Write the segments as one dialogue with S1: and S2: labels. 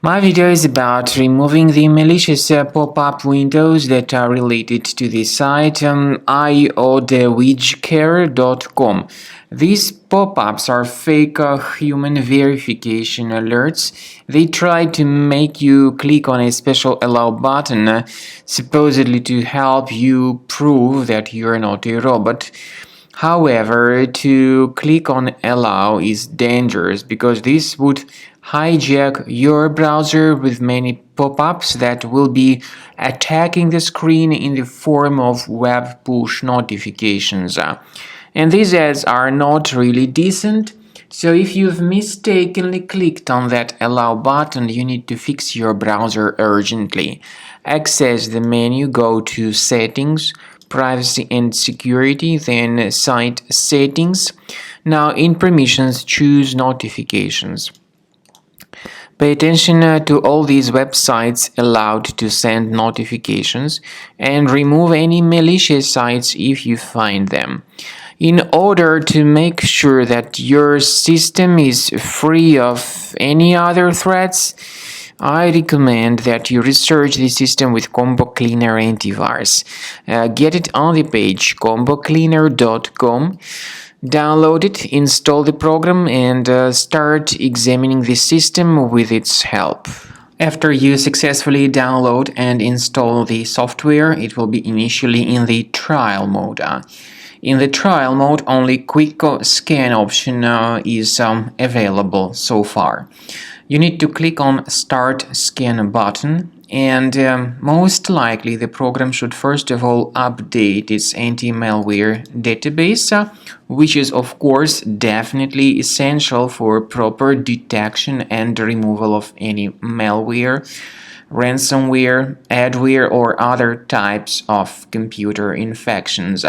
S1: My video is about removing the malicious pop-up windows that are related to the site iodewidgecare.com. These pop-ups are fake human verification alerts. They try to make you click on a special allow button, supposedly to help you prove that you're not a robot. However, to click on allow is dangerous because this would hijack your browser with many pop-ups that will be attacking the screen in the form of web push notifications. And these ads are not really decent. So if you've mistakenly clicked on that allow button, you need to fix your browser urgently. Access the menu, go to settings, privacy and security, then site settings. Now in permissions, choose notifications. Pay attention to all these websites allowed to send notifications and remove any malicious sites if you find them. In order to make sure that your system is free of any other threats, I recommend that you research the system with Combo Cleaner Antivirus. Get it on the page combocleaner.com. Download it, install the program, and start examining the system with its help. After you successfully download and install the software, it will be initially in the trial mode. In the trial mode, only quick scan option is available so far. You need to click on Start Scan button, and most likely the program should first of all update its anti-malware database, which is of course definitely essential for proper detection and removal of any malware, ransomware, adware, or other types of computer infections.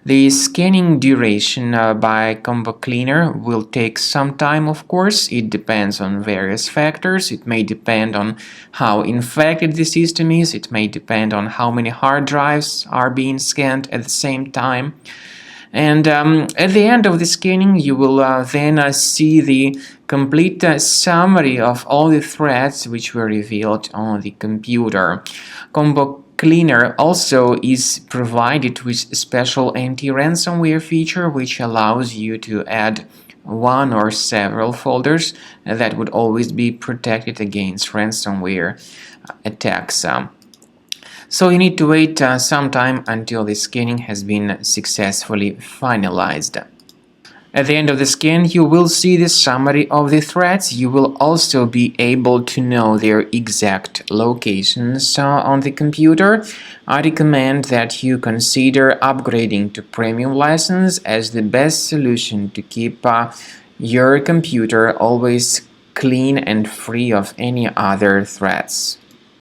S1: The scanning duration by Combo Cleaner will take some time, of course. It depends on various factors. It may depend on how infected the system is. It may depend on how many hard drives are being scanned at the same time. And at the end of the scanning, you will then see the complete summary of all the threats which were revealed on the computer. Combo Cleaner also is provided with a special anti-ransomware feature which allows you to add one or several folders that would always be protected against ransomware attacks. So you need to wait some time until the scanning has been successfully finalized. At the end of the scan, you will see the summary of the threats. You will also be able to know their exact locations on the computer. I recommend that you consider upgrading to premium license as the best solution to keep your computer always clean and free of any other threats.